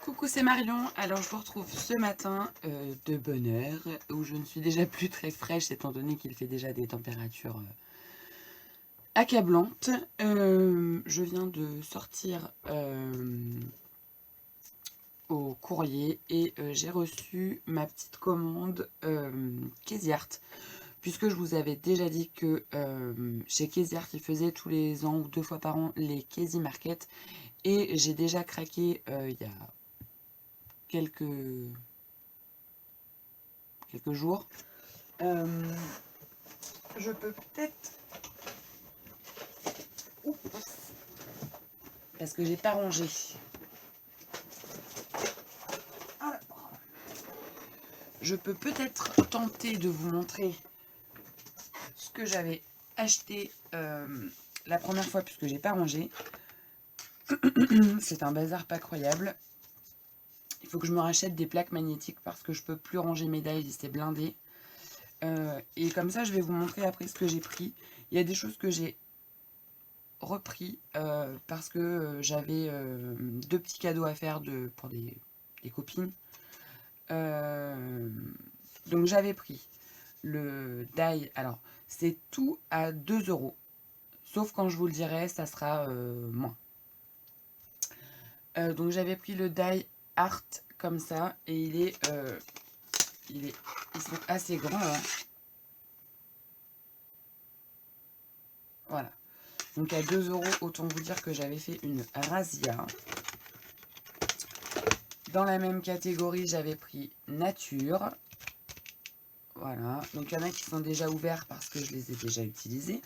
Coucou, c'est Marion. Alors je vous retrouve ce matin de bonne heure où je ne suis déjà plus très fraîche étant donné qu'il fait déjà des températures accablantes. Je viens de sortir au courrier et j'ai reçu ma petite commande Casey Art. Puisque je vous avais déjà dit que chez Casey Art, ils faisaient tous les ans ou 2 fois par an les Casey Market. Et j'ai déjà craqué il y a quelques jours. Je peux peut-être... Parce que j'ai pas rangé. Je peux peut-être tenter de vous montrer ce que j'avais acheté la première fois puisque j'ai pas rangé. C'est un bazar pas croyable. Il faut que je me rachète des plaques magnétiques parce que je peux plus ranger mes dies, c'est blindé. Et comme ça, je vais vous montrer après ce que j'ai pris. Il y a des choses que j'ai repris parce que j'avais 2 petits cadeaux à faire pour des copines. Donc j'avais pris le die. Alors c'est tout à 2 €. Sauf quand je vous le dirai, ça sera moins. Donc j'avais pris le die art comme ça. Et ils sont assez grands. Hein. Voilà. Donc à 2 €, autant vous dire que j'avais fait une razzia. Dans la même catégorie, j'avais pris nature. Voilà. Donc il y en a qui sont déjà ouverts parce que je les ai déjà utilisés.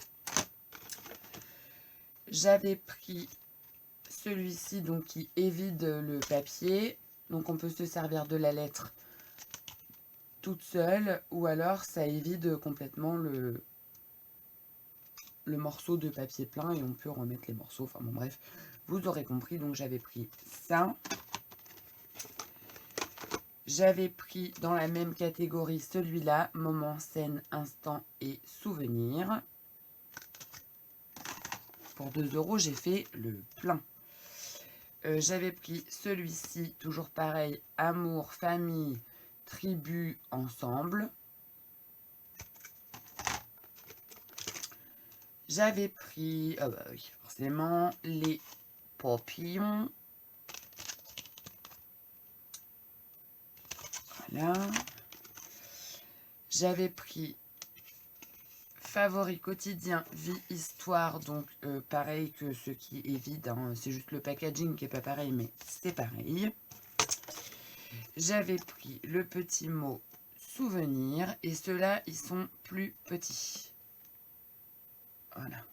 J'avais pris celui-ci donc qui évite le papier. Donc on peut se servir de la lettre toute seule ou alors ça évite complètement le morceau de papier plein et on peut remettre les morceaux. Enfin bon bref, vous aurez compris. Donc j'avais pris ça. J'avais pris dans la même catégorie celui-là, moment, scène, instant et souvenir. Pour 2 €, j'ai fait le plein. J'avais pris celui-ci, toujours pareil, amour, famille, tribu, ensemble. J'avais pris, oh bah oui, forcément, les papillons. Voilà. J'avais pris favoris quotidien, vie, histoire. Donc pareil que ce qui est vide. Hein, c'est juste le packaging qui n'est pas pareil, mais c'est pareil. J'avais pris le petit mot souvenir. Et ceux-là, ils sont plus petits. Voilà.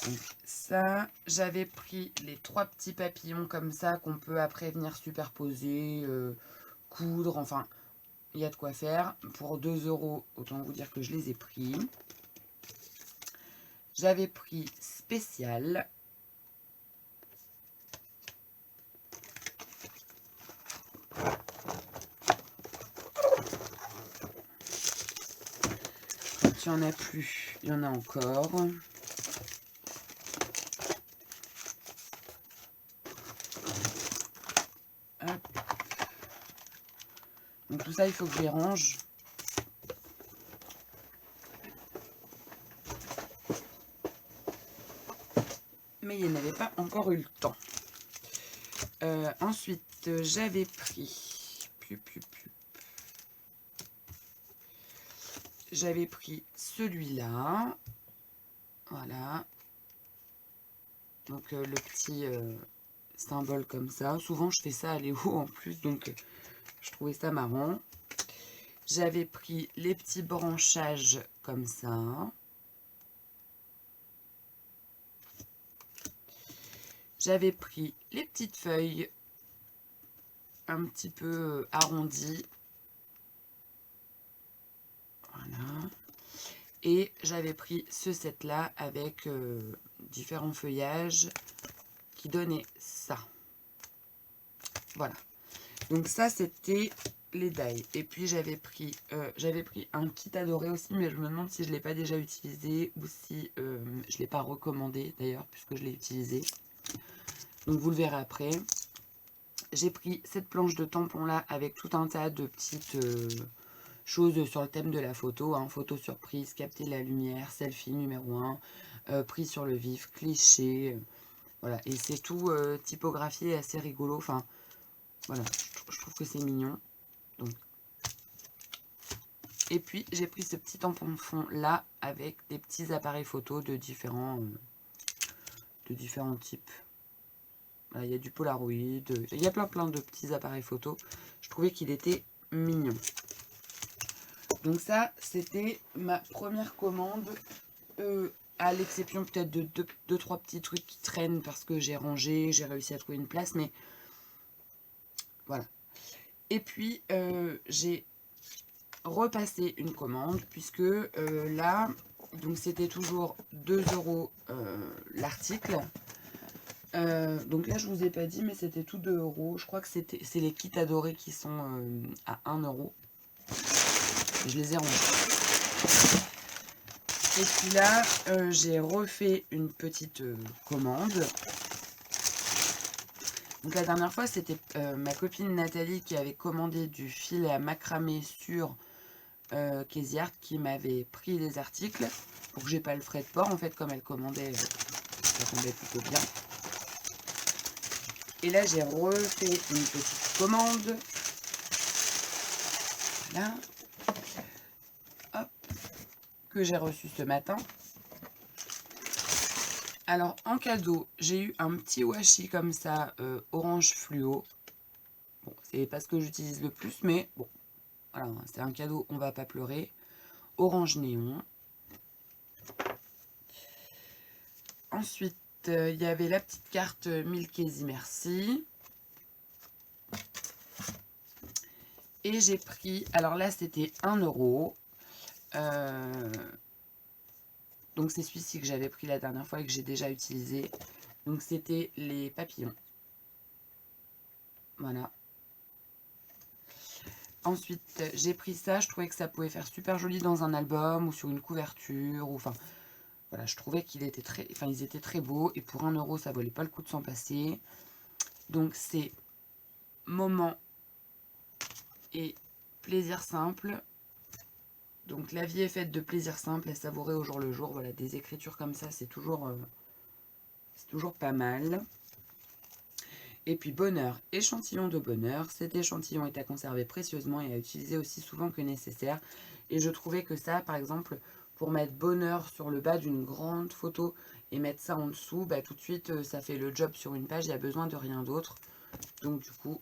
Donc ça, j'avais pris les 3 petits papillons comme ça qu'on peut après venir superposer, coudre, enfin, il y a de quoi faire. Pour 2 €, autant vous dire que je les ai pris. J'avais pris spécial. Quand il n'y en a plus, il y en a encore. Hop. Donc tout ça, il faut que je les range. Mais il n'y en avait pas encore eu le temps. Ensuite, j'avais pris... J'avais pris celui-là. Voilà. Donc le petit symbole comme ça. Souvent, je fais ça à Léo en plus. Donc je trouvais ça marrant. J'avais pris les petits branchages comme ça. J'avais pris les petites feuilles un petit peu arrondies. Voilà. Et j'avais pris ce set-là avec différents feuillages qui donnaient ça. Voilà. Donc ça, c'était les die. Et puis j'avais pris un kit adoré aussi, mais je me demande si je ne l'ai pas déjà utilisé ou si je ne l'ai pas recommandé d'ailleurs, puisque je l'ai utilisé. Donc vous le verrez après. J'ai pris cette planche de tampons là avec tout un tas de petites choses sur le thème de la photo. Hein. Photo surprise, capter la lumière, selfie numéro 1, prise sur le vif, cliché. Voilà, et c'est tout typographié assez rigolo. Enfin, voilà, je trouve que c'est mignon. Donc. Et puis, j'ai pris ce petit tampon fond là avec des petits appareils photo de différents types. Voilà, il y a du Polaroid, il y a plein de petits appareils photo. Je trouvais qu'il était mignon. Donc ça, c'était ma première commande. À l'exception peut-être de 2-3 petits trucs qui traînent parce que j'ai rangé, j'ai réussi à trouver une place, mais voilà. Et puis, j'ai repassé une commande puisque là, donc c'était toujours 2 € l'article. Donc là, je vous ai pas dit, mais c'était tout 2 €. Je crois que c'est les kits adorés qui sont à 1 €. Je les ai rangés. Et puis là, j'ai refait une petite commande. Donc la dernière fois, c'était ma copine Nathalie qui avait commandé du fil à macramé sur Casiart qui m'avait pris les articles pour que j'ai pas le frais de port. En fait, comme elle commandait, ça tombait plutôt bien. Et là, j'ai refait une petite commande. Voilà. Hop. Que j'ai reçue ce matin. Alors, en cadeau, j'ai eu un petit washi comme ça, orange fluo. Bon, c'est pas ce que j'utilise le plus, mais bon, voilà, c'est un cadeau, on va pas pleurer. Orange néon. Ensuite, il y avait la petite carte Milkesi Merci. Et j'ai pris, alors là, c'était 1 €. Donc, c'est celui-ci que j'avais pris la dernière fois et que j'ai déjà utilisé. Donc, c'était les papillons. Voilà. Ensuite, j'ai pris ça. Je trouvais que ça pouvait faire super joli dans un album ou sur une couverture. Ou, enfin, voilà, je trouvais qu'ils étaient très beaux. Et pour 1 €, ça valait pas le coup de s'en passer. Donc, c'est moment et plaisir simple. Donc, la vie est faite de plaisir simple à savourer au jour le jour. Voilà, des écritures comme ça, c'est toujours pas mal. Et puis bonheur, échantillon de bonheur. Cet échantillon est à conserver précieusement et à utiliser aussi souvent que nécessaire. Et je trouvais que ça, par exemple, pour mettre bonheur sur le bas d'une grande photo et mettre ça en dessous, bah, tout de suite, ça fait le job sur une page. Il n'y a besoin de rien d'autre. Donc du coup,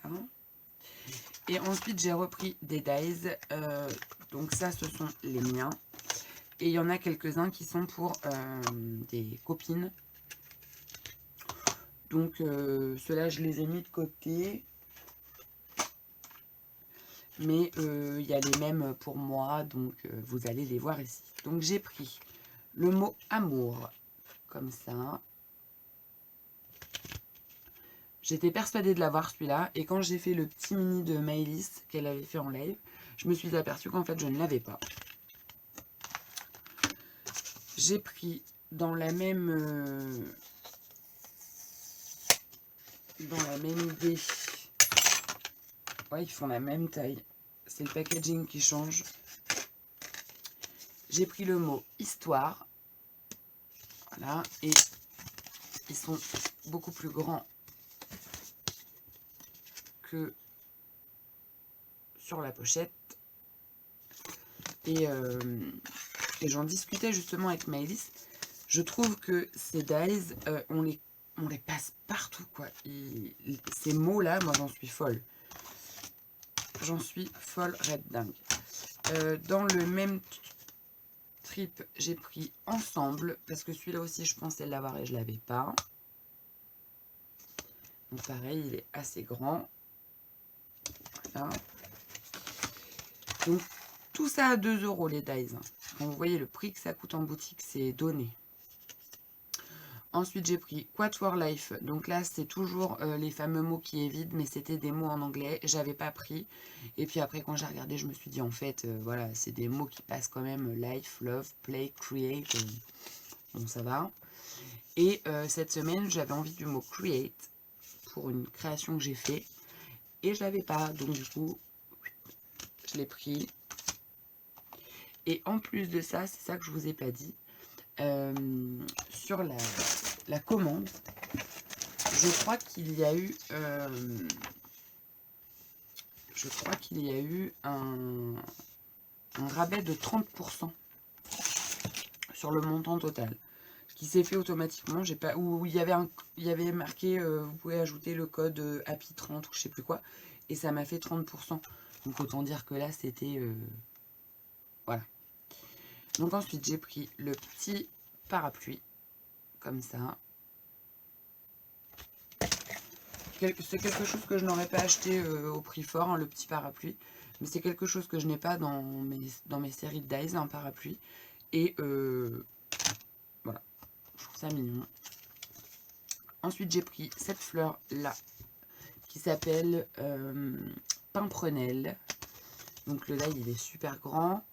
voilà. Et ensuite, j'ai repris des dies. Donc ça, ce sont les miens. Et il y en a quelques-uns qui sont pour des copines. Donc ceux-là, je les ai mis de côté. Mais il y a les mêmes pour moi, donc vous allez les voir ici. Donc j'ai pris le mot amour, comme ça. J'étais persuadée de l'avoir celui-là. Et quand j'ai fait le petit mini de Maëlys qu'elle avait fait en live, je me suis aperçue qu'en fait je ne l'avais pas. J'ai pris dans la même idée. Ouais, ils font la même taille. C'est le packaging qui change. J'ai pris le mot histoire. Voilà. Et ils sont beaucoup plus grands que sur la pochette. Et j'en discutais justement avec Maëlys. Je trouve que ces dies, on les passe partout, quoi. Ces mots-là, moi, j'en suis folle. J'en suis folle, red dingue. Dans le même trip, j'ai pris ensemble, parce que celui-là aussi, je pensais l'avoir et je l'avais pas. Donc pareil, il est assez grand. Voilà. Donc tout ça à 2 € les dies. Quand vous voyez le prix que ça coûte en boutique, c'est donné. Ensuite, j'ai pris Quatuor Life. Donc là, c'est toujours les fameux mots qui évitent, mais c'était des mots en anglais. J'avais pas pris. Et puis après, quand j'ai regardé, je me suis dit, en fait, voilà, c'est des mots qui passent quand même. Life, love, play, create. Bon, ça va. Et cette semaine, j'avais envie du mot create pour une création que j'ai fait. Et je l'avais pas, donc du coup, je l'ai pris. Et en plus de ça, c'est ça que je vous ai pas dit, sur la commande, je crois qu'il y a eu, un rabais de 30% sur le montant total. Ce qui s'est fait automatiquement, j'ai pas, où il y avait marqué, vous pouvez ajouter le code Happy30 ou je sais plus quoi, et ça m'a fait 30%. Donc autant dire que là, c'était... voilà. Donc ensuite, j'ai pris le petit parapluie, comme ça. C'est quelque chose que je n'aurais pas acheté au prix fort, hein, le petit parapluie. Mais c'est quelque chose que je n'ai pas dans mes séries de Dies, un parapluie. Et voilà, je trouve ça mignon. Ensuite, j'ai pris cette fleur-là, qui s'appelle Pimprenelle. Donc le die, il est super grand.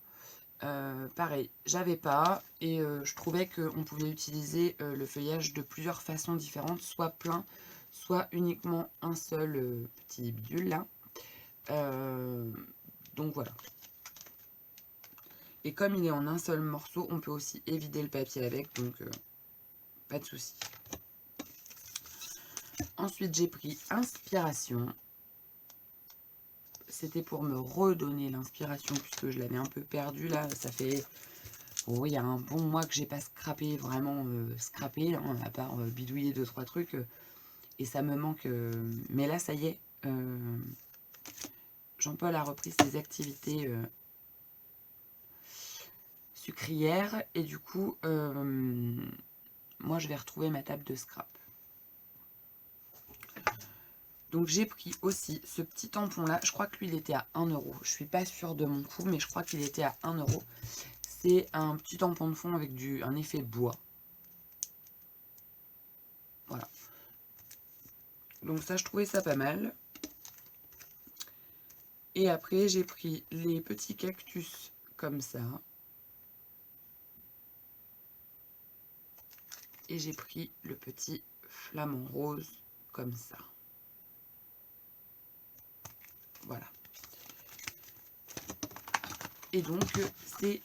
Pareil, j'avais pas. Et je trouvais qu'on pouvait utiliser le feuillage de plusieurs façons différentes, soit plein, soit uniquement un seul petit bidule là. Donc voilà. Et comme il est en un seul morceau, on peut aussi évider le papier avec, donc pas de souci. Ensuite, j'ai pris Inspiration. C'était pour me redonner l'inspiration, puisque je l'avais un peu perdue là. Ça fait, oh, il y a un bon mois que j'ai pas scrappé, vraiment scrappé, hein, à part bidouiller 2-3 trucs. Et ça me manque. Mais là, ça y est. Jean-Paul a repris ses activités sucrières. Et du coup, moi, je vais retrouver ma table de scrap. Donc j'ai pris aussi ce petit tampon là, je crois que lui il était à 1 €, je suis pas sûre de mon coût mais je crois qu'il était à 1 €. C'est un petit tampon de fond avec un effet bois. Voilà. Donc ça je trouvais ça pas mal. Et après j'ai pris les petits cactus comme ça. Et j'ai pris le petit flamant rose comme ça. Voilà. Et donc c'est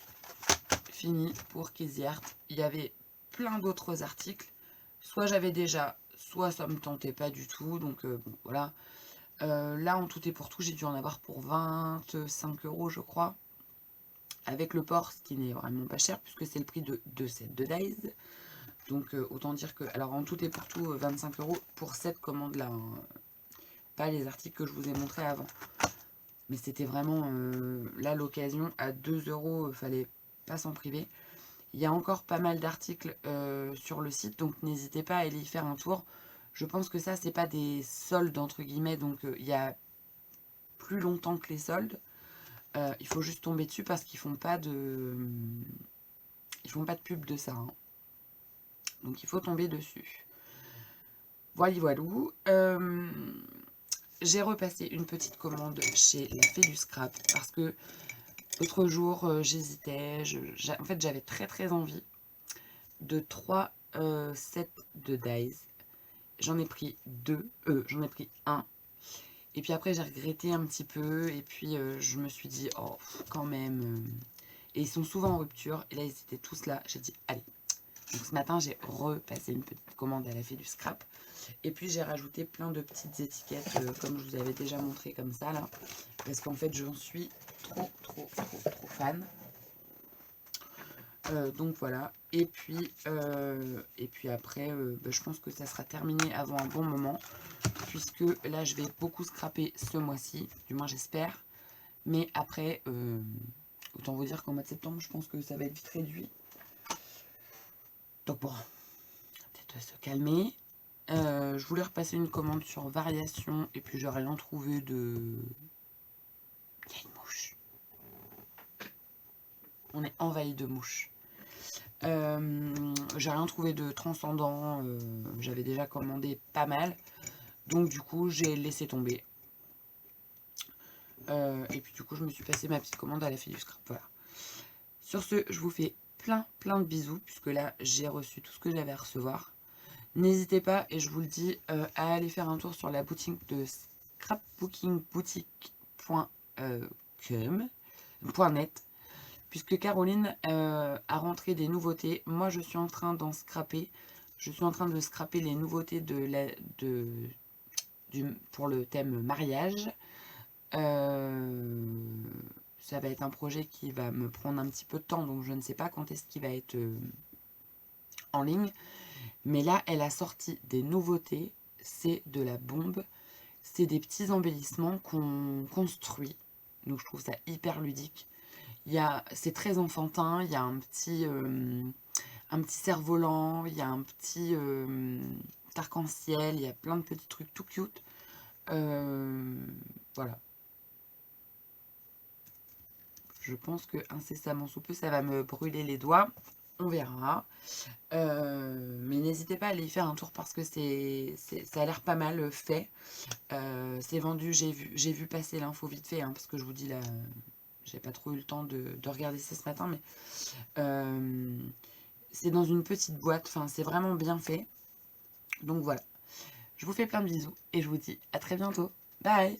fini pour Crazy Art. Il y avait plein d'autres articles. Soit j'avais déjà, soit ça me tentait pas du tout. Donc bon, voilà. Là, en tout et pour tout, j'ai dû en avoir pour 25 € je crois. Avec le port, ce qui n'est vraiment pas cher, puisque c'est le prix de 2 sets de Dies. Donc autant dire que, alors en tout et pour tout, 25 € pour cette commande-là. Hein. Pas les articles que je vous ai montrés avant. Mais c'était vraiment, là, l'occasion, à 2 €, fallait pas s'en priver. Il y a encore pas mal d'articles sur le site, donc n'hésitez pas à aller y faire un tour. Je pense que ça, c'est pas des soldes, entre guillemets, donc il y a plus longtemps que les soldes. Il faut juste tomber dessus parce qu'ils font pas de... Ils font pas de pub de ça. Hein. Donc il faut tomber dessus. Voilà, voilou. J'ai repassé une petite commande chez la Fée du Scrap parce que l'autre jour, j'hésitais. En fait, j'avais très envie de 3 sets de Dies. J'en ai pris 2. J'en ai pris 1. Et puis après, j'ai regretté un petit peu. Et puis, je me suis dit, oh, quand même. Et ils sont souvent en rupture. Et là, ils étaient tous là. J'ai dit, allez. Donc ce matin, j'ai repassé une petite commande à la Fée du Scrap. Et puis, j'ai rajouté plein de petites étiquettes, comme je vous avais déjà montré comme ça, là. Parce qu'en fait, j'en suis trop fan. Donc voilà. Et puis après, je pense que ça sera terminé avant un bon moment. Puisque là, je vais beaucoup scraper ce mois-ci. Du moins, j'espère. Mais après, autant vous dire qu'en mois de septembre, je pense que ça va être vite réduit. Donc bon, peut-être se calmer. Je voulais repasser une commande sur variation. Et puis, j'ai rien trouvé de... Il y a une mouche. On est envahi de mouches. J'ai rien trouvé de transcendant. J'avais déjà commandé pas mal. Donc du coup, j'ai laissé tomber. Et puis du coup, je me suis passé ma petite commande à la Fée du Scrap. Voilà. Sur ce, je vous fais plein de bisous, puisque là, j'ai reçu tout ce que j'avais à recevoir. N'hésitez pas, et je vous le dis, à aller faire un tour sur la boutique de scrapbookingboutique.net, puisque Caroline a rentré des nouveautés. Moi, je suis en train d'en scraper. Je suis en train de scraper les nouveautés pour le thème mariage. Ça va être un projet qui va me prendre un petit peu de temps, donc je ne sais pas quand est-ce qu'il va être en ligne. Mais là, elle a sorti des nouveautés. C'est de la bombe. C'est des petits embellissements qu'on construit. Donc je trouve ça hyper ludique. C'est très enfantin. Il y a un petit cerf-volant. Il y a un petit arc-en-ciel. Il y a plein de petits trucs tout cute. Voilà. Je pense que incessamment sous peu, ça va me brûler les doigts. On verra. Mais n'hésitez pas à aller y faire un tour parce que ça a l'air pas mal fait. C'est vendu, j'ai vu passer l'info vite fait, hein, parce que je vous dis là, j'ai pas trop eu le temps de regarder ça ce matin, mais c'est dans une petite boîte, enfin c'est vraiment bien fait. Donc voilà, je vous fais plein de bisous et je vous dis à très bientôt. Bye!